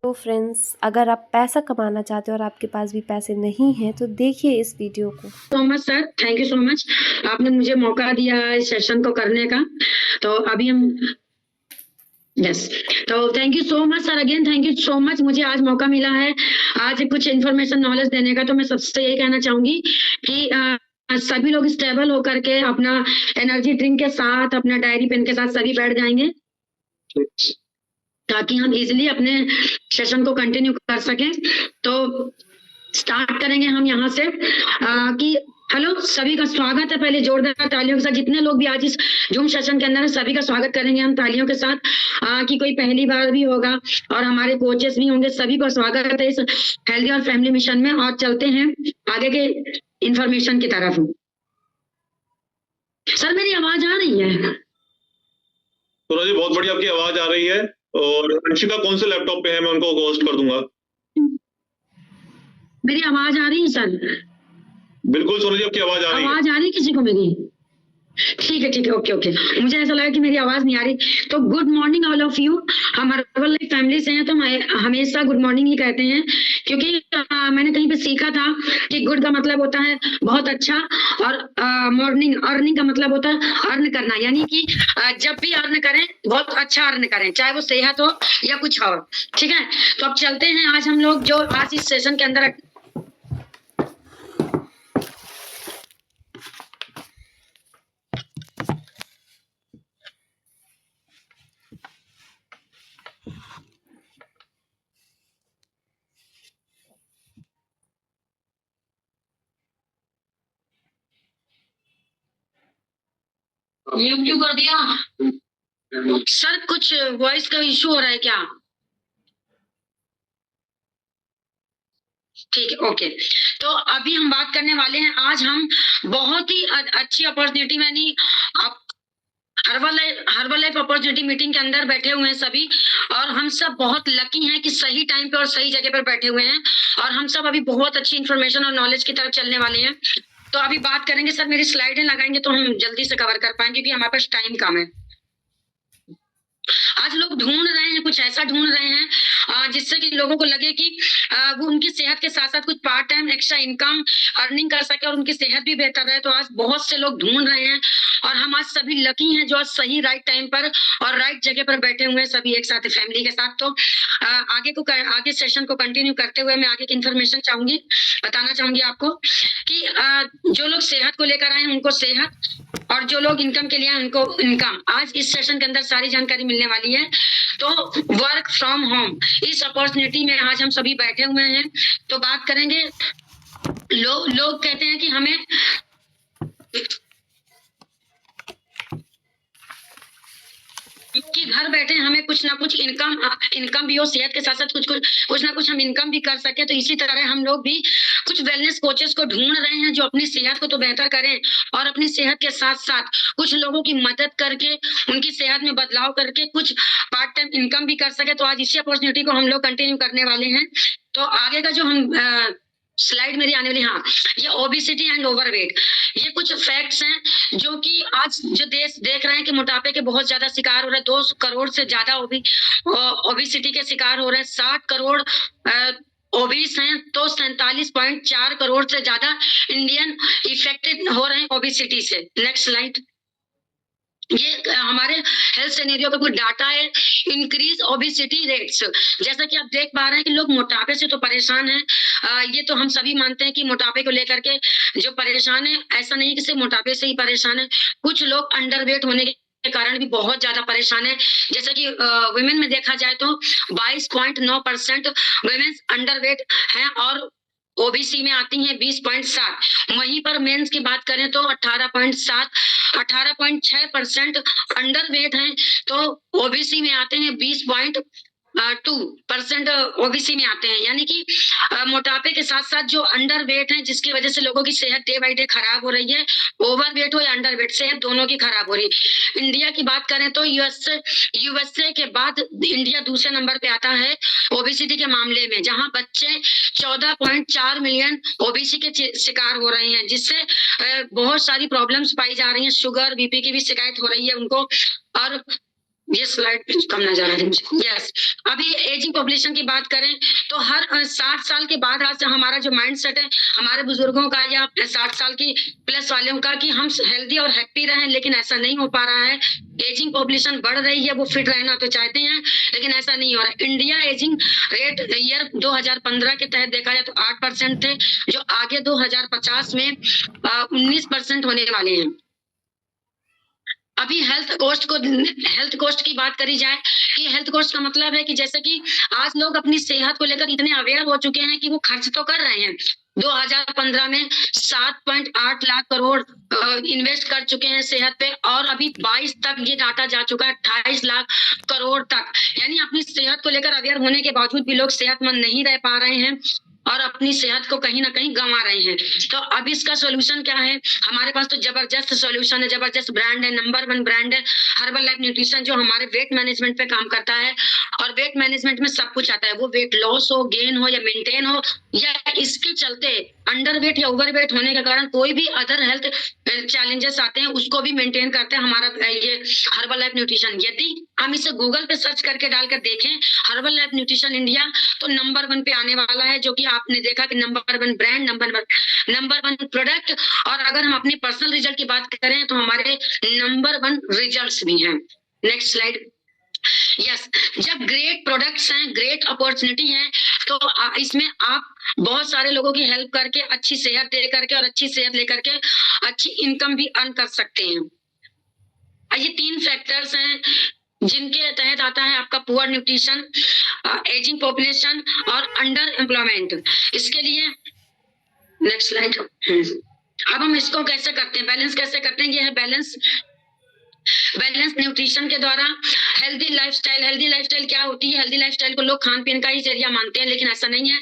तो फ्रेंड्स, अगर आप पैसा कमाना चाहते हो और आपके पास भी पैसे नहीं हैं तो देखिए इस वीडियो को। So much sir, thank you so much. आपने मुझे मौका दिया इस सेशन को करने का। तो अभी हम यस तो thank you so much sir, again thank you so much. मुझे आज मौका मिला है आज कुछ इन्फॉर्मेशन नॉलेज देने का। तो मैं सबसे यही कहना चाहूंगी कि सभी लोग स्टेबल होकर के अपना एनर्जी ड्रिंक के साथ, अपना डायरी पेन के साथ सभी बैठ जाएंगे ताकि हम इजिली अपने सेशन को कंटिन्यू कर सकें। तो स्टार्ट करेंगे हम यहाँ से कि हेलो, सभी का स्वागत है। पहले जोरदार तालियों के साथ जितने लोग भी आज इस जूम सेशन के अंदर है सभी का स्वागत करेंगे हम तालियों के साथ। कि कोई पहली बार भी होगा और हमारे कोचेस भी होंगे, सभी को स्वागत है इस हेल्दी और फैमिली मिशन में। और चलते हैं आगे के इंफॉर्मेशन की तरफ। सर मेरी आवाज आ रही है? सूरज जी बहुत बढ़िया, आपकी आवाज आ रही है। और अंशिका कौन से लैपटॉप पे है, मैं उनको होस्ट कर दूंगा। मेरी आवाज आ रही है सर? बिल्कुल सूरज जी, आपकी आवाज आ रही है। आवाज आ रही है किसी को मेरी? ठीक है ओके। मुझे ऐसा लगा कि मेरी आवाज नहीं आ रही। तो good morning all of you. हम हर्बल लाइफ फैमिली से हैं तो हम हमेशा गुड मॉर्निंग ही कहते हैं, क्योंकि मैंने कहीं पे सीखा था कि गुड का मतलब होता है बहुत अच्छा, और मॉर्निंग अर्निंग का मतलब होता है अर्न करना। यानी कि जब भी अर्न करें बहुत अच्छा अर्न करें, चाहे वो सेहत हो या कुछ और। ठीक है, तो अब चलते हैं आज हम लोग जो आज इस सेशन के अंदर म्यूट क्यों कर दिया सर? कुछ वॉइस का इशू हो रहा है क्या? ठीक है ओके। तो अभी हम बात करने वाले हैं, आज हम बहुत ही अच्छी अपॉर्चुनिटी यानी हर्बल लाइफ अपॉर्चुनिटी मीटिंग के अंदर बैठे हुए हैं सभी, और हम सब बहुत लकी हैं कि सही टाइम पे और सही जगह पर बैठे हुए हैं, और हम सब अभी बहुत अच्छी इन्फॉर्मेशन और नॉलेज की तरफ चलने वाले हैं। तो अभी बात करेंगे। सर मेरी स्लाइडें लगाएंगे तो हम जल्दी से कवर कर पाएंगे, क्योंकि हमारे पास टाइम कम है। आज लोग ढूंढ रहे हैं, कुछ ऐसा ढूंढ रहे हैं जिससे कि लोगों को लगे कि वो उनकी सेहत के साथ साथ कुछ part time extra income earning कर सके और उनकी सेहत भी बेहतर रहे। तो आज बहुत से लोग ढूंढ रहे हैं, और हम आज सभी लकी हैं जो आज सही राइट टाइम पर और राइट जगह पर बैठे हुए हैं सभी एक साथ फैमिली के साथ। तो आगे सेशन को कंटिन्यू करते हुए मैं आगे की इन्फॉर्मेशन बताना चाहूंगी आपको कि जो लोग सेहत को लेकर आए हैं उनको सेहत, और जो लोग इनकम के लिए आए उनको इनकम। आज इस सेशन के अंदर सारी जानकारी मिलने वाली है। तो वर्क फ्रॉम होम इस अपॉर्चुनिटी में आज हम सभी बैठे हुए हैं। तो बात करेंगे, लोग कहते हैं कि हमें कि घर बैठे हमें कुछ ना कुछ इनकम भी हो, सेहत के साथ साथ कुछ ना कुछ हम इनकम भी कर सके। तो इसी तरह हम लोग भी कुछ वेलनेस कोचेस को ढूंढ रहे हैं जो अपनी सेहत को तो बेहतर करें, और अपनी सेहत के साथ साथ कुछ लोगों की मदद करके उनकी सेहत में बदलाव करके कुछ पार्ट टाइम इनकम भी कर सके। तो आज इसी अपॉर्चुनिटी को हम लोग कंटिन्यू करने वाले हैं। तो आगे का जो हम स्लाइड मेरी आने वाली, हाँ, ये ओबेसिटी एंड ओवरवेट, ये कुछ फैक्ट्स हैं जो कि आज जो देश देख रहे हैं कि मोटापे के बहुत ज्यादा शिकार हो रहे हैं। 2 करोड़ से ज्यादा ओबेसिटी के शिकार हो रहे हैं। 60 करोड़ ओबीस हैं, तो 47.4 करोड़ से ज्यादा इंडियन इफेक्टेड हो रहे हैं ओबेसिटी से। Next slide. ये हमारे हेल्थ सिनेरियो का कोई डाटा है, इंक्रीज ओबेसिटी रेट्स। जैसा कि आप देख पा रहे हैं कि लोग मोटापे से तो परेशान हैं। ये तो हम सभी मानते हैं कि मोटापे को लेकर के जो परेशान है, ऐसा नहीं कि सिर्फ मोटापे से ही परेशान है, कुछ लोग अंडरवेट होने के कारण भी बहुत ज्यादा परेशान है। जैसा कि वुमेन में देखा जाए तो 22.9% वुमेन्स अंडरवेट हैं और ओबीसी में आती हैं 20.7। वहीं पर मेंस की बात करें तो 18.7, 18.6% अंडरवेट हैं, तो ओबीसी में आते हैं 20.2% ओबीसी में आते हैं। यानी कि मोटापे के साथ साथ जो अंडरवेट हैं, जिसकी वजह से लोगों की सेहत डे बाई डे खराब हो रही है। ओवरवेट हो या अंडरवेट, सेहत दोनों की खराब हो रही है। इंडिया की बात करें तो यूएसए के बाद इंडिया दूसरे नंबर पे आता है ओबेसिटी के मामले में, जहां बच्चे 14.4 मिलियन ओबीसी के शिकार हो रहे हैं, जिससे बहुत सारी प्रॉब्लम्स पाई जा रही हैं। शुगर बीपी की भी शिकायत हो रही है उनको। और ये स्लाइड कम नजर आ रही है मुझे। यस, अभी एजिंग पॉपुलेशन की बात करें तो हर 60 साल के बाद आज से हमारा जो माइंड सेट है हमारे बुजुर्गों का या 60 साल की प्लस वालों का कि हम हेल्दी और हैप्पी रहें, लेकिन ऐसा नहीं हो पा रहा है। एजिंग पॉपुलेशन बढ़ रही है, वो फिट रहना तो चाहते हैं लेकिन ऐसा नहीं हो रहा है। इंडिया एजिंग रेट ईयर 2015 के तहत देखा जाए तो 8% थे, जो आगे 2050 में 19% होने वाले हैं। अभी हेल्थ कॉस्ट की बात करी जाए कि हेल्थ कॉस्ट का मतलब है कि जैसे कि आज लोग अपनी सेहत को लेकर इतने अवेयर हो चुके हैं कि वो खर्च तो कर रहे हैं। 2015 में 7.8 लाख करोड़ इन्वेस्ट कर चुके हैं सेहत पे, और अभी 22 तक ये डाटा जा चुका है 28 लाख करोड़ तक। यानी अपनी सेहत को लेकर अवेयर होने के बावजूद भी लोग सेहतमंद नहीं रह पा रहे हैं और अपनी सेहत को कहीं ना कहीं गंवा रहे हैं। तो अब इसका सोल्यूशन क्या है? हमारे पास तो जबरदस्त सोल्यूशन है, जबरदस्त ब्रांड है, नंबर 1 ब्रांड है हर्बल लाइफ न्यूट्रिशन, जो हमारे वेट मैनेजमेंट पे काम करता है। और वेट मैनेजमेंट में सब कुछ आता है, वो वेट लॉस हो, गेन हो या मेंटेन हो, या इसके चलते अंडर वेट या ओवर वेट होने के कारण कोई भी अदर हेल्थ चैलेंजेस आते हैं उसको भी मेंटेन करते हैं हमारा ये हर्बल लाइफ न्यूट्रिशन। यदि हम इसे गूगल पे सर्च करके डालकर देखें हर्बल लाइफ न्यूट्रिशन इंडिया, तो नंबर 1 पे आने वाला है, जो कि आपने देखा कि नंबर 1 ब्रांड, नंबर 1 प्रोडक्ट। और अगर हम अपने पर्सनल रिजल्ट की बात करें तो हमारे नंबर 1 रिजल्ट्स भी हैं। Next slide. यस, जब ग्रेट प्रोडक्ट्स हैं, ग्रेट अपॉर्चुनिटी है, तो इसमें आप बहुत सारे लोगों की हेल्प करके, अच्छी सेहत दे करके और अच्छी सेहत लेकर के अच्छी इनकम भी अर्न कर सकते हैं। ये 3 फैक्टर्स हैं जिनके तहत आता है आपका पुअर न्यूट्रिशन, एजिंग पॉपुलेशन और अंडर एम्प्लॉयमेंट। इसके लिए नेक्स्ट स्लाइड। अब हम इसको कैसे करते हैं, बैलेंस कैसे करते हैं? ये है बैलेंस न्यूट्रिशन के द्वारा। हेल्दी लाइफस्टाइल क्या होती है? हेल्दी लाइफस्टाइल को लोग खान पीन का ही जरिया मानते हैं, लेकिन ऐसा नहीं है।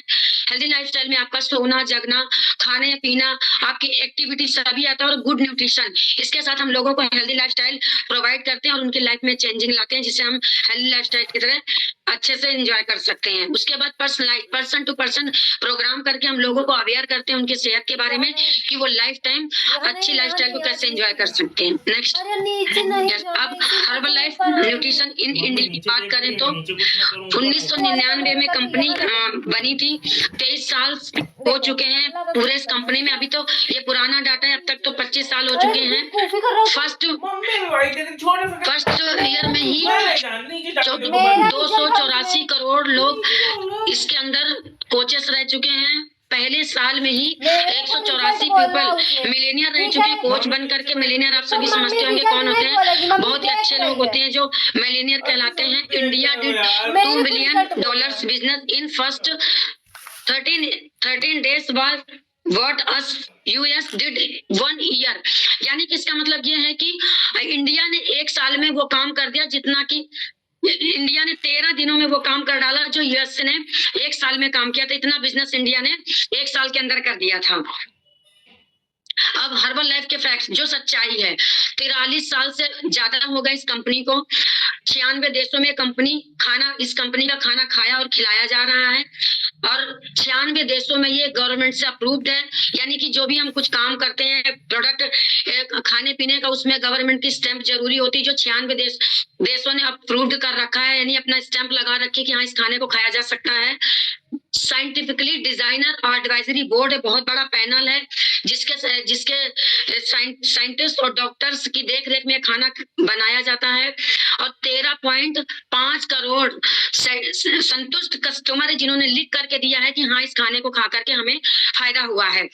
हेल्दी लाइफस्टाइल में आपका सोना, जगना, खाने पीना, आपकी एक्टिविटी सभी आता है, और गुड न्यूट्रिशन। इसके साथ हम लोगों को हेल्दी लाइफस्टाइल प्रोवाइड करते हैं और उनकी लाइफ में चेंजिंग लाते हैं, जिससे हम हेल्दी लाइफस्टाइल की तरह अच्छे से एंजॉय कर सकते हैं। उसके बाद पर्सन टू पर्सन प्रोग्राम करके हम लोगों को अवेयर करते हैं उनकी सेहत के बारे में कि वो लाइफ टाइम अच्छी लाइफस्टाइल को कैसे एंजॉय कर सकते हैं। नेक्स्ट। अब herbal life nutrition in India की बात करें तो 1999 में कंपनी बनी थी। 23 साल हो चुके हैं पूरे इस कंपनी में। अभी तो ये पुराना डाटा है, अब तक तो 25 साल हो चुके हैं। फर्स्ट ईयर में ही 284 करोड़ लोग इसके अंदर कोचेस रह चुके हैं। पहले साल में ही 184 पीपल मिलेनियर रह चुके हैं कोच बन करके। मिलेनियर आप सभी समझते होंगे कौन होते हैं, बहुत ही अच्छे लोग होते हैं जो मिलेनियर कहलाते हैं। India did $2 billion business in first 13 days बाद what us US did 1 year। यानी कि इसका मतलब ये है कि इंडिया ने 1 साल में वो काम कर दिया जितना कि इंडिया ने 13 दिनों में वो काम कर डाला जो यूएस ने 1 साल में काम किया था। इतना बिजनेस इंडिया ने 1 साल के अंदर कर दिया था। अब हर्बल लाइफ के फैक्ट्स, जो सच्चाई है, 43 साल से ज्यादा हो गए इस कंपनी को। 96 देशों में इस कंपनी का खाना खाया और खिलाया जा रहा है, और 96 देशों में ये गवर्नमेंट से अप्रूव्ड है। यानी कि जो भी हम कुछ काम करते हैं प्रोडक्ट खाने पीने का, उसमें गवर्नमेंट की स्टैंप जरूरी होती है, जो 96 देशों ने अप्रूव्ड कर रखा है, यानी अपना स्टैंप लगा रखी कि हाँ इस खाने को खाया जा सकता है। साइंटिफिकली डिजाइनर और एडवाइजरी बोर्ड है, बहुत बड़ा पैनल है जिसके साइंटिस्ट और डॉक्टर्स की देखरेख में खाना बनाया जाता है। और 13.5 करोड़ संतुष्ट कस्टमर है जिन्होंने लिख करके दिया है कि हाँ इस खाने को खा करके हमें फायदा हुआ है।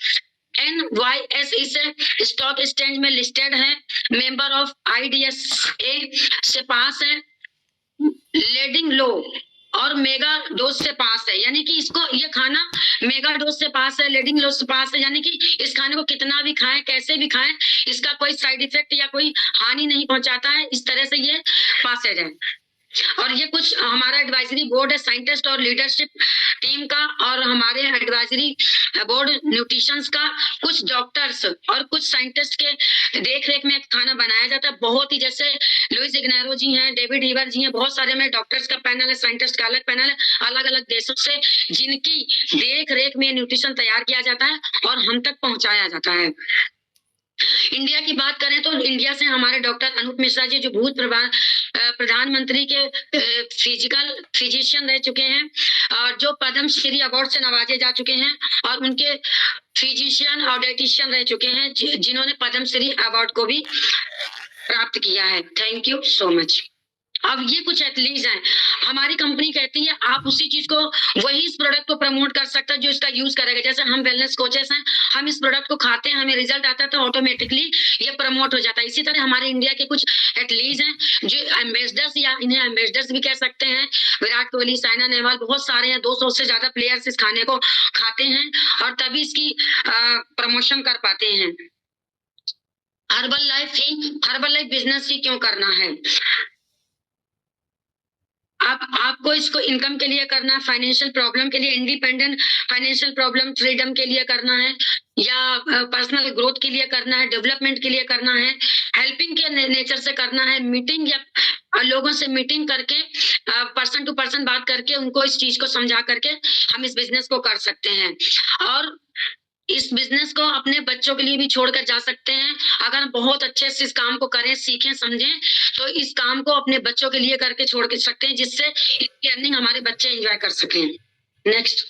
NYSE से स्टॉक एक्सचेंज में लिस्टेड है, मेंबर ऑफ IDSA से पास है, लीडिंग लो और मेगा डोज से पास है। यानी कि ये खाना मेगा डोज से पास है, लीडिंग लो से पास है। यानी कि इस खाने को कितना भी खाएं, कैसे भी खाएं, इसका कोई साइड इफेक्ट या कोई हानि नहीं पहुंचाता है। इस तरह से ये पासेड है। और ये कुछ हमारा एडवाइजरी बोर्ड है साइंटिस्ट और लीडरशिप टीम का, और हमारे एडवाइजरी बोर्ड न्यूट्रिशंस का, कुछ डॉक्टर्स और कुछ साइंटिस्ट के देखरेख में खाना बनाया जाता है। बहुत ही, जैसे लुइस इग्नेरो जी हैं, डेविड हीवर जी हैं, बहुत सारे में डॉक्टर्स का पैनल है, साइंटिस्ट का अलग पैनल है, अलग अलग देशों से जिनकी देख रेख में न्यूट्रिशन तैयार किया जाता है और हम तक पहुंचाया जाता है। इंडिया की बात करें तो इंडिया से हमारे डॉक्टर अनूप मिश्रा जी जो भूत प्रधानमंत्री के फिजिशियन रह चुके हैं और जो पद्म श्री अवार्ड से नवाजे जा चुके हैं और उनके फिजिशियन और डाइटिशियन रह चुके हैं जिन्होंने पद्म श्री अवार्ड को भी प्राप्त किया है। Thank you so much. अब ये कुछ एथलीट्स हैं, हमारी कंपनी कहती है आप उसी चीज को, वही इस प्रोडक्ट को प्रमोट कर सकता है जो इसका यूज करेगा। जैसे हम वेलनेस कोचेस हैं, हम इस प्रोडक्ट को खाते हैं, हमें रिजल्ट आता है तो ऑटोमेटिकली ये प्रमोट हो जाता है। इसी तरह हमारे इंडिया के कुछ एथलीट्स हैं जो एम्बेसडर्स, या इन्हें एम्बेसडर्स भी कह सकते हैं। विराट कोहली, साइना नेहवाल, बहुत सारे हैं, 200 से ज्यादा प्लेयर्स इस खाने को खाते हैं और तभी इसकी प्रमोशन कर पाते हैं। हर्बल लाइफ बिजनेस ही क्यों करना है? आपको इसको इनकम के लिए करना है, फाइनेंशियल प्रॉब्लम के लिए, इंडिपेंडेंट फाइनेंशियल प्रॉब्लम फ्रीडम के लिए करना है, या पर्सनल ग्रोथ के लिए करना है, डेवलपमेंट के लिए करना है, हेल्पिंग के नेचर से करना है, मीटिंग या लोगों से मीटिंग करके पर्सन टू पर्सन बात करके उनको इस चीज को समझा करके हम इस बिजनेस को कर सकते हैं। और इस बिजनेस को अपने बच्चों के लिए भी छोड़कर जा सकते हैं। अगर बहुत अच्छे से इस काम को करें, सीखें, समझें तो इस काम को अपने बच्चों के लिए करके छोड़ के सकते हैं, जिससे इसकी अर्निंग हमारे बच्चे एंजॉय कर सकें। नेक्स्ट,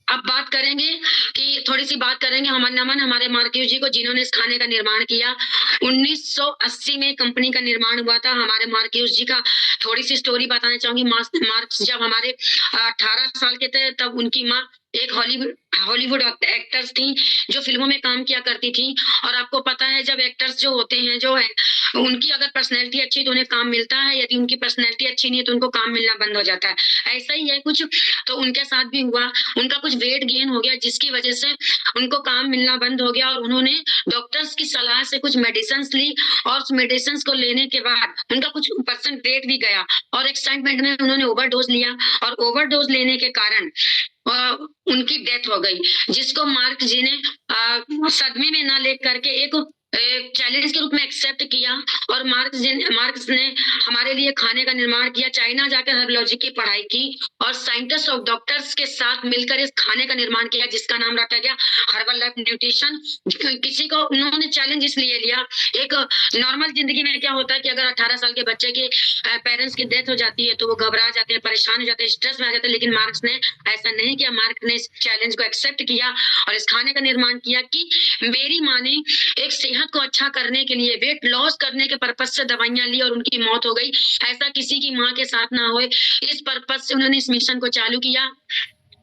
अब बात करेंगे कि थोड़ी सी बात करेंगे नमन हमारे मार्क्यूस जी को, जिन्होंने इस खाने का निर्माण किया। 1980 में कंपनी का निर्माण हुआ था। हमारे मार्क्यूस जी का थोड़ी सी स्टोरी बताना चाहूंगी। मार्क्स जब हमारे 18 साल के थे तब उनकी माँ एक हॉलीवुड एक्टर्स थी जो फिल्मों में काम किया करती थी। और आपको पता है जब एक्टर्स जो होते हैं जो है उनकी अगर पर्सनैलिटी अच्छी तो उन्हें काम मिलता है, यदि उनकी पर्सनैलिटी अच्छी नहीं है तो उनको काम मिलना बंद हो जाता है। ऐसा ही है कुछ, तो उनके साथ भी हुआ। उनका कुछ वेट गेन हो गया जिसकी वजह से उनको काम मिलना बंद हो गया और उन्होंने डॉक्टर्स की सलाह से कुछ मेडिसिन ली और उस मेडिसिन को लेने के बाद उनका कुछ % वेट भी गया और एक्साइटमेंट में उन्होंने ओवरडोज लिया और ओवरडोज लेने के कारण उनकी डेथ हो गई, जिसको मार्क जी ने सदमे में ना लेकर के एक चैलेंज के रूप में एक्सेप्ट किया और मार्क्स ने हमारे लिए खाने का निर्माण किया। चाइना जाकर हर्बोलॉजी की पढ़ाई की और साइंटिस्ट और डॉक्टर्स के साथ मिलकर इस खाने का निर्माण किया जिसका नाम रखा गया हर्बल लाइफ न्यूट्रिशन। किसी को उन्होंने चैलेंज इसलिए लिया, एक नॉर्मल जिंदगी में क्या होता है कि अगर 18 साल के बच्चे के पेरेंट्स की डेथ हो जाती है तो वो घबरा जाते हैं, परेशान हो जाते हैं, स्ट्रेस में आ जाते हैं, लेकिन मार्क्स ने ऐसा नहीं किया। मार्क्स ने इस चैलेंज को एक्सेप्ट किया और इस खाने का निर्माण किया कि मेरी माँ ने एक सेहत को अच्छा करने के लिए वेट लॉस करने के पर्पस से दवाइयां ली और उनकी मौत हो गई, ऐसा किसी की माँ के साथ ना हो, इस पर्पस से उन्होंने इस मिशन को चालू किया।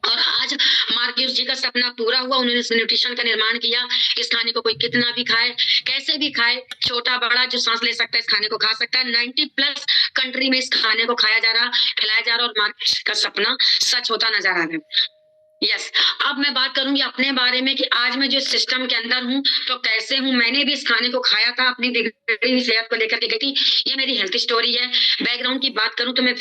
और आज मार्क्यूस जी का सपना पूरा हुआ, उन्होंने इस न्यूट्रिशन का निर्माण किया। इस खाने को कोई कितना भी खाए, कैसे भी खाए, छोटा बड़ा जो सांस ले सकता है इस खाने को खा सकता है। 90+ कंट्री में इस खाने को खाया जा रहा, खिलाया जा रहा और मार्क्यूस का सपना सच होता नजर आ रहा है। यस, अब मैं बात करूंगी अपने बारे में कि आज मैं जो सिस्टम के अंदर हूँ तो कैसे हूँ। मैंने भी इस खाने को खाया था, अपनी बिगड़ी हुई सेहत को लेकर के गई थी। ये मेरी हेल्थ स्टोरी है। बैकग्राउंड की बात करूं तो मैं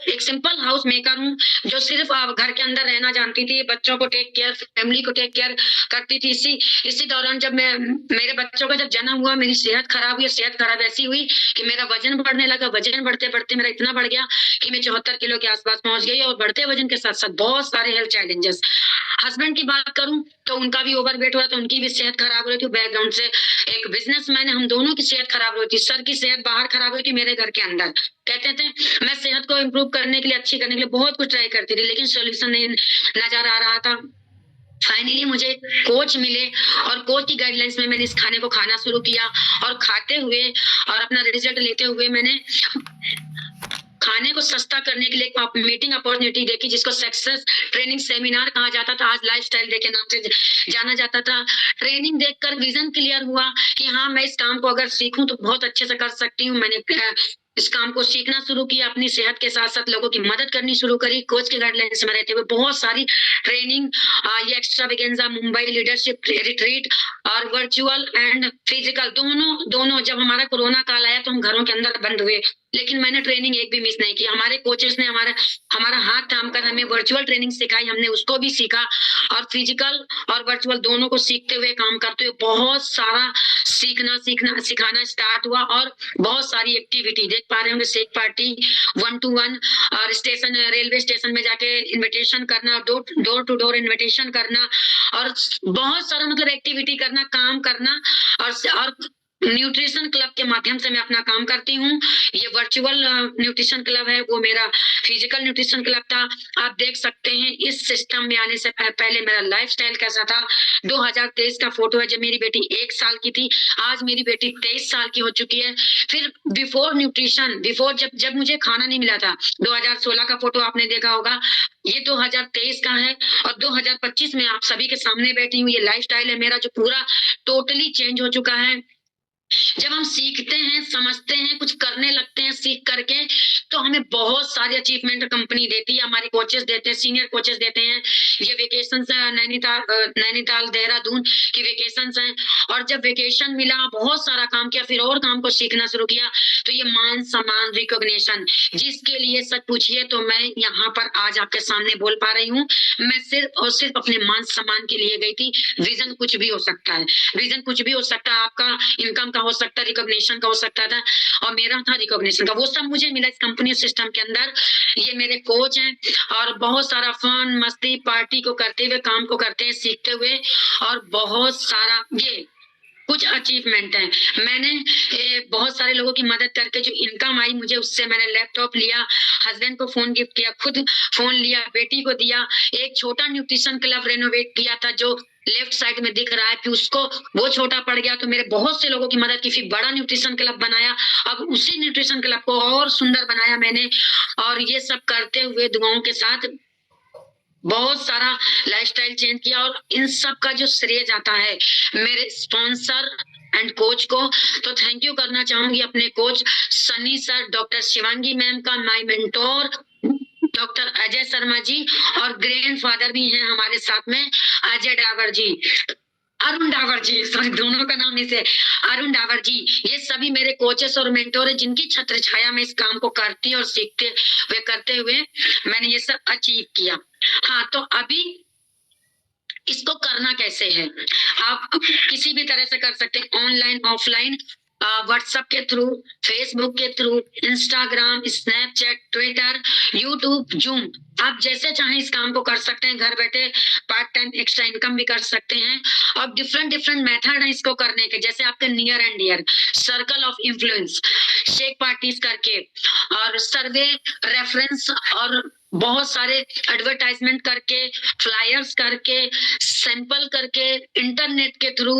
एक सिंपल हाउस मेकर हूँ जो सिर्फ घर के अंदर रहना जानती थी, बच्चों को टेक केयर, फैमिली को टेक केयर करती थी। इसी दौरान जब मेरे बच्चों का जब जन्म हुआ, मेरी सेहत खराब हुई। सेहत खराब ऐसी हुई कि मेरा वजन बढ़ने लगा। वजन बढ़ते बढ़ते मेरा इतना बढ़ गया कि मैं 74 किलो के आसपास पहुंच गई और बढ़ते वजन के साथ साथ बहुत सारे हेल्थ चैलेंजेस। हस्बैंड की बात करूं तो उनका भी ओवरवेट हुआ, तो उनकी भी सेहत खराब हो रही थी। बैकग्राउंड से एक बिजनेसमैन है, हम दोनों की सेहत खराब हो रही थी। सर की सेहत बाहर खराब हुई थी, मेरे घर के अंदर। कहते थे मैं सेहत को इम्प्रूव करने के लिए, अच्छी करने के लिए बहुत कुछ ट्राई करती थी, लेकिन सोल्यूशन नहीं नजर आ रहा था। फाइनली मुझे कोच मिले और कोच की गाइडलाइंस में मैंने इस खाने को खाना शुरू किया और खाते हुए और अपना रिजल्ट लेते हुए मैंने खाने को सस्ता करने के लिए एक मीटिंग अपॉर्चुनिटी देखी जिसको सक्सेस ट्रेनिंग सेमिनार कहा जाता था, आज लाइफस्टाइल डे के नाम से जाना जाता था। ट्रेनिंग देखकर विजन क्लियर हुआ कि हाँ, मैं इस काम को अगर सीखूं तो बहुत अच्छे से कर सकती हूँ। मैंने इस काम को सीखना शुरू किया, अपनी सेहत के साथ साथ लोगों की मदद करनी शुरू करी। कोच के गाइडलाइंस में रहते हुए बहुत सारी ट्रेनिंग, ये एक्स्ट्रावेगेंजा, मुंबई लीडरशिप रिट्रीट और वर्चुअल एंड फिजिकल दोनों। जब हमारा कोरोना काल आया तो हम घरों के अंदर बंद हुए, लेकिन मैंने ट्रेनिंग एक भी मिस नहीं की। हमारे कोचेस ने हमारा हाथ थाम कर हमें वर्चुअल ट्रेनिंग सिखाई, हमने उसको भी सीखा और फिजिकल और वर्चुअल दोनों को सीखते हुए, काम करते हुए बहुत सारा सिखाना स्टार्ट हुआ और बहुत सारी एक्टिविटी देख पा रहे होंगे। शेक पार्टी 1 to 1 और रेलवे स्टेशन में जाके इन्विटेशन करना, डोर टू डोर इन्विटेशन करना और बहुत सारा मतलब एक्टिविटी करना, काम करना और न्यूट्रिशन क्लब के माध्यम से मैं अपना काम करती हूँ। ये वर्चुअल न्यूट्रिशन क्लब है, वो मेरा फिजिकल न्यूट्रिशन क्लब था। आप देख सकते हैं इस सिस्टम में आने से पहले मेरा लाइफस्टाइल कैसा था। 2023 का फोटो है जब मेरी बेटी 1 साल की थी, आज मेरी बेटी 23 साल की हो चुकी है। फिर बिफोर न्यूट्रिशन, जब मुझे खाना नहीं मिला था, 2016 का फोटो आपने देखा होगा, ये 2023 का है और 2025 में आप सभी के सामने बैठी हूँ। ये लाइफस्टाइल है मेरा जो पूरा टोटली चेंज हो चुका है। जब हम सीखते हैं, समझते हैं, कुछ करने लगते हैं सीख करके, तो हमें बहुत सारी अचीवमेंट कंपनी देती है, हमारे कोचेस देते हैं, सीनियर कोचेस देते हैं। ये वेकेशन नैनीताल देहरादून की वेकेशन हैं और जब वेकेशन मिला, बहुत सारा काम किया, फिर और काम को सीखना शुरू किया, तो ये मान सम्मान रिकॉग्निशन जिसके लिए सच पूछिए तो मैं यहाँ पर आज आपके सामने बोल पा रही हूँ। मैं सिर्फ और सिर्फ अपने मान सम्मान के लिए गई थी। विजन कुछ भी हो सकता है, विजन कुछ भी हो सकता है, आपका इनकम का हो सकता है, रिकॉग्निशन का हो सकता था और मेरा था रिकॉग्निशन का। वो सब मुझे मिला इस कंपनी सिस्टम के अंदर। ये मेरे कोच हैं और बहुत सारा फन मस्ती पार्टी को करते हुए, काम को करते हैं सीखते हुए और बहुत सारा ये कुछ अचीवमेंट है। मैंने बहुत सारे लोगों की मदद करके जो इनकम आई मुझे, उससे मैंने लैपटॉप लिया, हस्बैंड को फोन गिफ्ट किया, खुद फोन लिया, बेटी को दिया, एक छोटा न्यूट्रिशन क्लब रेनोवेट किया था जो लेफ्ट साइड में दिख रहा है, फिर उसको वो छोटा पड़ गया तो मेरे बहुत से लोगों की मदद की, फिर बड़ा न्यूट्रिशन क्लब बनाया, अब उसी न्यूट्रिशन क्लब को और सुंदर बनाया मैंने। और ये सब करते हुए दुआओं के साथ बहुत सारा लाइफस्टाइल चेंज किया और इन सब का जो श्रेय जाता है मेरे स्पॉन्सर एंड कोच को। तो थैंक यू करना चाहूंगी अपने coach Sunny sir, doctor Shivangi ma'am का, my mentor doctor Ajay Sharma ji और ग्रैंडफादर भी हैं हमारे साथ में अजय डावर जी, अरुण डावर जी, सॉरी दोनों का नाम इसे अरुण डावर जी। ये सभी मेरे कोचेस और मेंटोर है जिनकी छत्र छाया में इस काम को करती और सीखते हुए करते हुए मैंने ये सब अचीव किया। हाँ, तो अभी इसको करना कैसे है, आप किसी भी तरह से कर सकते हैं, ऑनलाइन ऑफलाइन, व्हाट्सएप के थ्रू, फेसबुक के through, Instagram, Snapchat, Twitter, YouTube, zoom, आप जैसे चाहें इस काम को कर सकते हैं। घर बैठे पार्ट टाइम एक्स्ट्रा इनकम भी कर सकते हैं और डिफरेंट मेथड है इसको करने के, जैसे आपके near and dear, circle of influence, shake parties करके और सर्वे रेफरेंस और बहुत सारे एडवर्टाइजमेंट करके, फ्लायर्स करके, सैंपल करके, इंटरनेट के थ्रू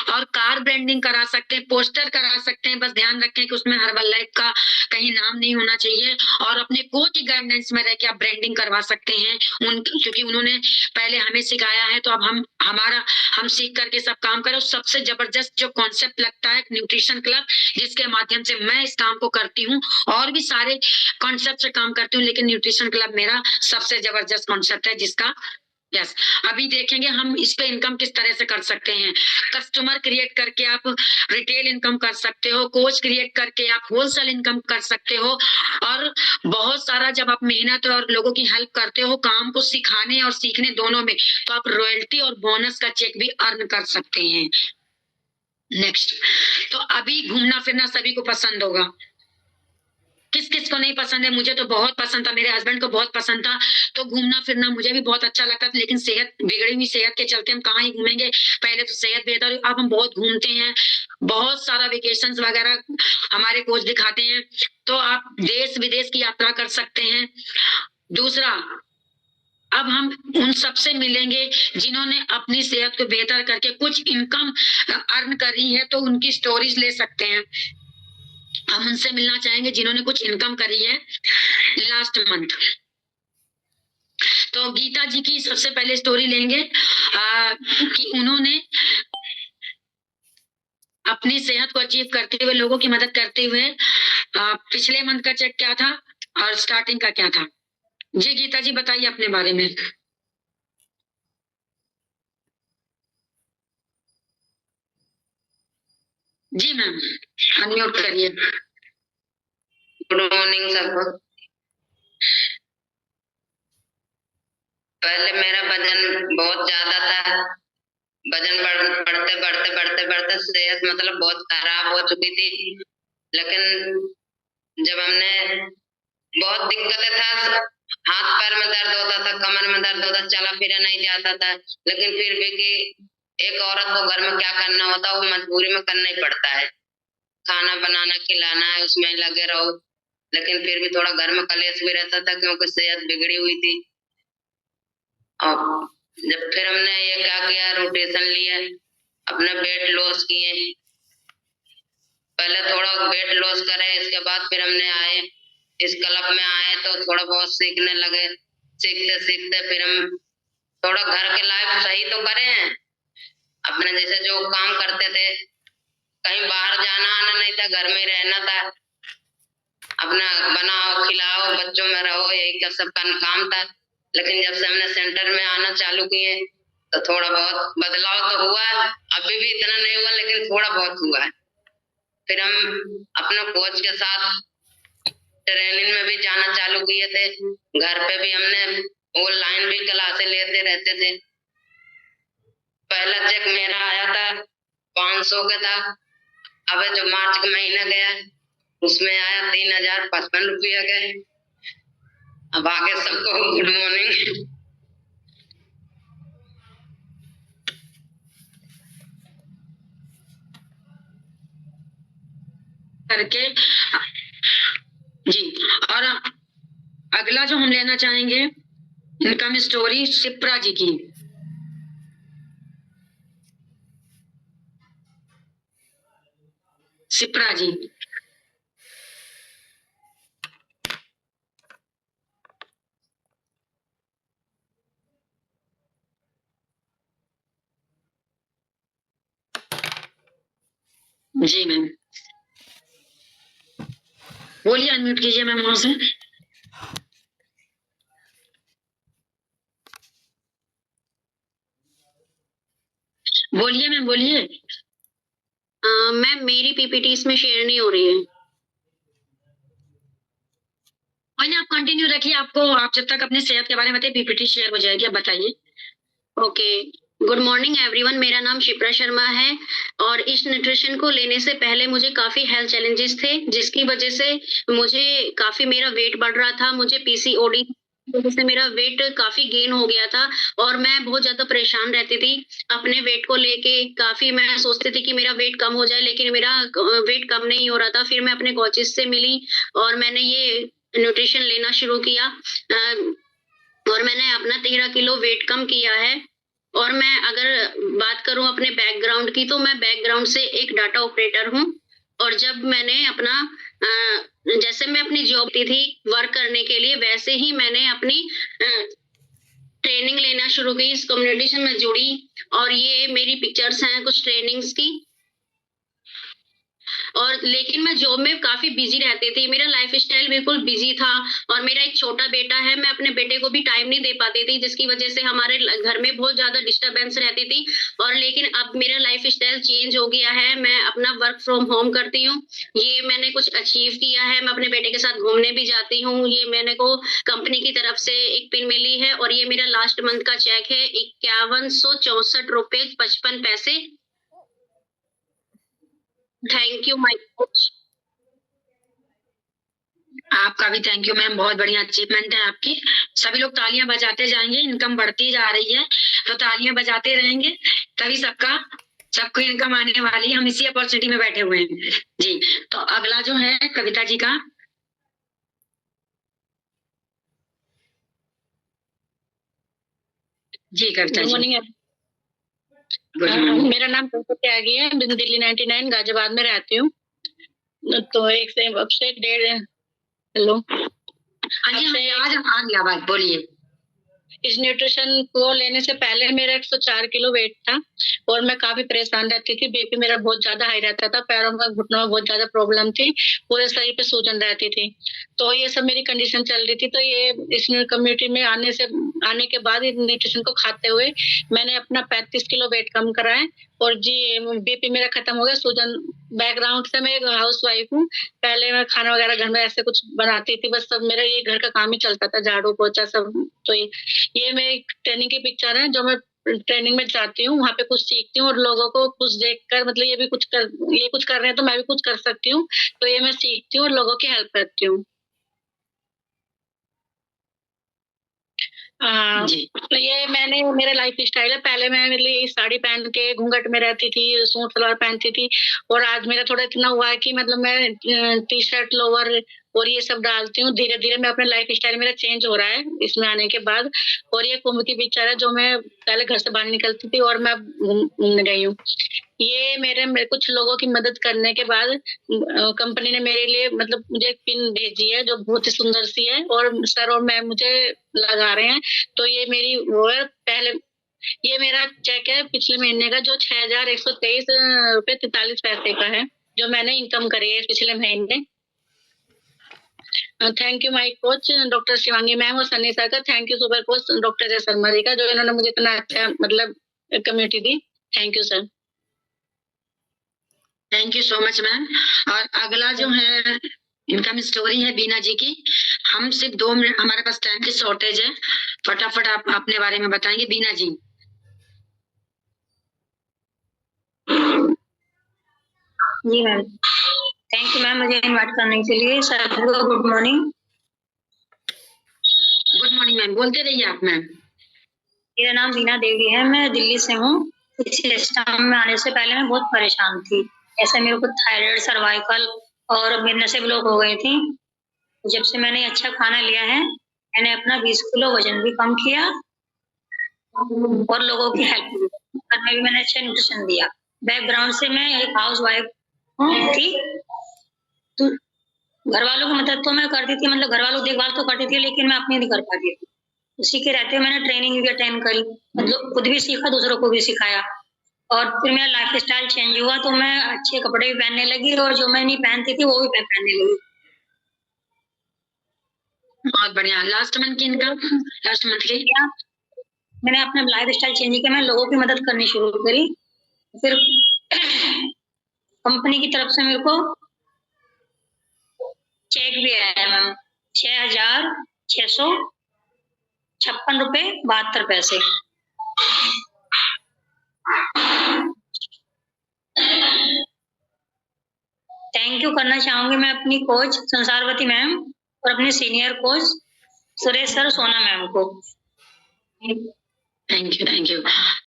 और कार ब्रांडिंग करा सकते हैं, पोस्टर करा सकते हैं। बस ध्यान रखें कि उसमें हर्बल लाइफ का कहीं नाम नहीं होना चाहिए और अपने कोच की गाइडेंस में रह के आप ब्रांडिंग करवा सकते हैं क्योंकि उन्होंने पहले हमें सिखाया है, तो अब हम सीख करके सब काम करें। सबसे जबरदस्त जो कॉन्सेप्ट लगता है न्यूट्रिशन क्लब, जिसके माध्यम से मैं इस काम को करती हूँ, और भी सारे कॉन्सेप्ट से काम करती हूँ, लेकिन न्यूट्रिशन क्लब मेरा सबसे जबरदस्त कॉन्सेप्ट है जिसका यस अभी देखेंगे हम इस पे इनकम किस तरह से कर सकते हैं। कस्टमर क्रिएट करके आप रिटेल इनकम कर सकते हो, कोच क्रिएट करके आप होलसेल इनकम कर सकते हो और बहुत सारा जब आप मेहनत और लोगों की हेल्प करते हो काम को सिखाने और सीखने दोनों में, तो आप रॉयल्टी और बोनस का चेक भी अर्न कर सकते हैं। नेक्स्ट, तो अभी घूमना फिरना सभी को पसंद होगा, किस किस को नहीं पसंद है। मुझे तो बहुत पसंद था, मेरे हस्बैंड को बहुत पसंद था, तो घूमना फिरना मुझे भी बहुत अच्छा लगता था, लेकिन सेहत बिगड़ी हुई सेहत के चलते हम कहाँ ही घूमेंगे। पहले तो सेहत बेहतर हुई, अब हम बहुत घूमते हैं, बहुत सारा वेकेशंस वगैरह हमारे कोच दिखाते हैं, तो आप देश विदेश की यात्रा कर सकते हैं। दूसरा, अब हम उन सबसे मिलेंगे जिन्होंने अपनी सेहत को बेहतर करके कुछ इनकम अर्न करी है, तो उनकी स्टोरीज ले सकते हैं। हम उनसे मिलना चाहेंगे जिन्होंने कुछ इनकम करी है लास्ट मंथ। तो गीता जी की सबसे पहले स्टोरी लेंगे कि उन्होंने अपनी सेहत को अचीव करते हुए, लोगों की मदद करते हुए, पिछले मंथ का चेक क्या था और स्टार्टिंग का क्या था। जी गीता जी बताइए अपने बारे में। जी मैम, अनम्यूट करिए। गुड मॉर्निंग सबको। पहले मेरा वजन बहुत ज्यादा था। वजन बढ़ते बढ़ते बढ़ते बढ़ते सेहत मतलब बहुत खराब हो चुकी थी। लेकिन जब हमने बहुत दिक्कतें था, हाथ पैर में दर्द होता था, कमर में दर्द होता, चला फिरा नहीं जाता था। लेकिन फिर भी कि एक औरत को घर में क्या करना होता है वो मजबूरी में करना ही पड़ता है। खाना बनाना खिलाना है, उसमें लगे रहो। लेकिन फिर भी थोड़ा घर में कलेश भी रहता था क्योंकि सेहत बिगड़ी हुई थी। और जब फिर हमने ये क्या किया, रोटेशन लिया, अपने वेट लॉस किए। पहले थोड़ा वेट लॉस करे, इसके बाद फिर हमने आए इस क्लब में आए तो थोड़ा बहुत सीखने लगे। सीखते सीखते फिर हम थोड़ा घर के लाइफ सही तो करे हैं। अपने जैसे जो काम करते थे, कहीं बाहर जाना आना नहीं था, घर में ही रहना था। अपना बनाओ खिलाओ, बच्चों में रहो, यही का सबका काम था। लेकिन जब से हमने सेंटर में आना चालू किए तो थोड़ा बहुत बदलाव तो हुआ। अभी भी इतना नहीं हुआ लेकिन थोड़ा बहुत हुआ है। फिर हम अपना कोच के साथ ट्रेनिंग में भी जाना चालू किए थे। घर पे भी हमने ऑनलाइन भी क्लासेस लेते रहते थे। पहला चेक मेरा आया था 500 का था। अब जो मार्च का महीना गया उसमें आया 3055 रुपया का। अब आगे सबको गुड मॉर्निंग। करके जी। और अगला जो हम लेना चाहेंगे इनकम स्टोरी शिप्रा जी की। शिप्रा जी जी मैम बोलिए, अनम्यूट कीजिए मैम वहां से। बोलिए मैम बोलिए। मैम मेरी पीपीटी इसमें शेयर नहीं हो रही है। पहले आप कंटिन्यू रखिए, आप जब तक अपने सेहत के बारे में बताइए, पीपीटी शेयर हो जाएगी। अब बताइए। Okay, good morning everyone. मेरा नाम शिप्रा शर्मा है और इस न्यूट्रिशन को लेने से पहले मुझे काफी हेल्थ चैलेंजेस थे, जिसकी वजह से मुझे काफी मेरा वेट बढ़ रहा था। मुझे पीसीओडी की वजह से मेरा वेट काफी गेन हो गया था और मैं बहुत ज्यादा परेशान रहती थी अपने वेट को लेके। काफी मैं सोचती थी कि मेरा वेट कम हो जाए, लेकिन मेरा वेट कम नहीं हो रहा था। फिर मैं अपने कोचेस से मिली और मैंने ये न्यूट्रिशन लेना शुरू किया और मैंने अपना 13 किलो वेट कम किया है। और मैं अगर बात करूं अपने बैकग्राउंड की, तो मैं बैकग्राउंड से एक डाटा ऑपरेटर हूं। और जब मैंने अपना जैसे मैं अपनी जॉब की थी वर्क करने के लिए, वैसे ही मैंने अपनी ट्रेनिंग लेना शुरू की, इस कम्युनिटी में जुड़ी। और ये मेरी पिक्चर्स हैं कुछ ट्रेनिंग्स की। और लेकिन मैं जॉब में काफी बिजी रहती थी, मेरा लाइफ स्टाइल बिल्कुल बिजी था। और मेरा एक छोटा बेटा है, मैं अपने बेटे को भी टाइम नहीं दे पाती थी, जिसकी वजह से हमारे घर में बहुत ज्यादा डिस्टर्बेंस रहती थी। और लेकिन अब मेरा लाइफ स्टाइल चेंज हो गया है, मैं अपना वर्क फ्रॉम होम करती हूँ। ये मैंने कुछ अचीव किया है। मैं अपने बेटे के साथ घूमने भी जाती हूँ। ये मैंने को कंपनी की तरफ से एक पिन मिली है और ये मेरा लास्ट मंथ का चेक है 5164 रुपए 55 पैसे। Thank you my coach. आपका भी थैंक यू मैम, बहुत बढ़िया अचीवमेंट है आपकी। सभी लोग तालियां बजाते जाएंगे, इनकम बढ़ती जा रही है तो तालियां बजाते रहेंगे, तभी सबको इनकम आने वाली है। हम इसी अपॉर्चुनिटी में बैठे हुए हैं जी। तो अगला जो है कविता जी का। जी कविता जी। Good morning. मेरा नाम त्यागी है, दिल्ली 99 गाजियाबाद में रहती हूँ। तो एक से अब से 1.5 हेलो हाँ जी, आज आ गया बात, बोलिए। इस न्यूट्रिशन को लेने से पहले मेरा 104 किलो वेट था और मैं काफी परेशान रहती थी। बीपी मेरा बहुत ज्यादा हाई रहता था, पैरों में घुटनों में बहुत ज्यादा प्रॉब्लम थी, पूरे शरीर पे सूजन रहती थी। तो ये सब मेरी कंडीशन चल रही थी। तो ये इस कम्युनिटी में आने के बाद न्यूट्रिशन को खाते हुए मैंने अपना 35 किलो वेट कम करा है और जी बीपी मेरा खत्म हो गया। सूजन बैकग्राउंड से मैं एक हाउस वाइफ हूँ। पहले मैं खाना वगैरह घर में ऐसे कुछ बनाती थी, बस सब मेरा ये घर का काम ही चलता था, झाड़ू पोछा सब। तो ये मेरी ट्रेनिंग की पिक्चर है, जो मैं ट्रेनिंग में जाती हूँ, वहाँ पे कुछ सीखती हूँ और लोगों को कुछ देखकर, मतलब ये कुछ कर रहे हैं तो मैं भी कुछ कर सकती हूँ, तो ये मैं सीखती हूँ और लोगों की हेल्प करती हूँ। जी तो ये मेरा लाइफ स्टाइल है। पहले मैं मतलब साड़ी पहन के घूंघट में रहती थी, सूट सलवार पहनती थी, और आज मेरा थोड़ा इतना हुआ है कि मतलब मैं टी शर्ट लोअर और ये सब डालती हूँ। धीरे धीरे मैं अपना लाइफ स्टाइल मेरा चेंज हो रहा है इसमें आने के बाद। और ये कुंभ की पिक्चर है, जो मैं पहले घर से बाहर निकलती थी और मैं अब घूमने गई हूँ। ये मेरे कुछ लोगों की मदद करने के बाद कंपनी ने मेरे लिए मतलब मुझे एक पिन भेजी है, जो बहुत ही सुंदर सी है, और सर और मैम मुझे लगा रहे हैं। तो ये मेरी वो है, पहले ये मेरा चेक है पिछले महीने का, जो 6123 रुपए 43 पैसे का है, जो मैंने इनकम करी है पिछले महीने। Thank you my coach doctor Shivangi ma'am और सन्नी सर का। Thank you super coach doctor जय शर्मा जी का, जो इन्होंने मुझे इतना अच्छा मतलब community the. Thank you sir. Thank you so much ma'am. और अगला जो है इनकम स्टोरी है बीना जी की। हम सिर्फ 2 मिनट, हमारे पास टाइम की शॉर्टेज है, फटाफट आप अपने बारे में बताएंगे बीना जी। जी मैम, थैंक यू मैम मुझे इनवाइट करने के लिए। सबको good morning. Good morning ma'am, बोलते रहिए आप मैम। मेरा नाम बीना देवी है, मैं दिल्ली से हूँ। इस सिस्टम में आने से पहले मैं बहुत परेशान थी। ऐसे मेरे को थायराइड, सर्वाइकल और मेरे नसें ब्लॉक हो गई थी। जब से मैंने अच्छा खाना लिया है, मैंने अपना 20 किलो वजन भी कम किया और लोगों की हेल्प भी। घर में भी मैंने अच्छा न्यूट्रिशन दिया। बैकग्राउंड से मैं एक हाउस वाइफ हूँ थी, तो घर वालों की मदद तो मैं करती थी, मतलब घर वालों की देखभाल तो करती थी, लेकिन मैं अपनी नहीं कर पाती थी। उसी के रहते मैंने ट्रेनिंग भी अटेंड करी, मतलब खुद भी सीखा, दूसरों को भी सिखाया। और फिर मेरा लाइफ स्टाइल चेंज हुआ, तो मैं अच्छे कपड़े भी पहनने लगी और जो मैं नहीं पहनती थी वो भी पहनने लगी। बहुत बढ़िया। लास्ट मंथ की इनकम, लास्ट मंथ की मैंने अपना लाइफ स्टाइल चेंज किया, मैं लोगों की मदद करनी शुरू करी। फिर कंपनी की तरफ से मेरे को चेक भी आया मैम, 6656 रुपए 72 पैसे। थैंक यू करना चाहूंगी मैं अपनी कोच संसारवती मैम और अपने सीनियर कोच सुरेश सर, सोना मैम को। Thank you.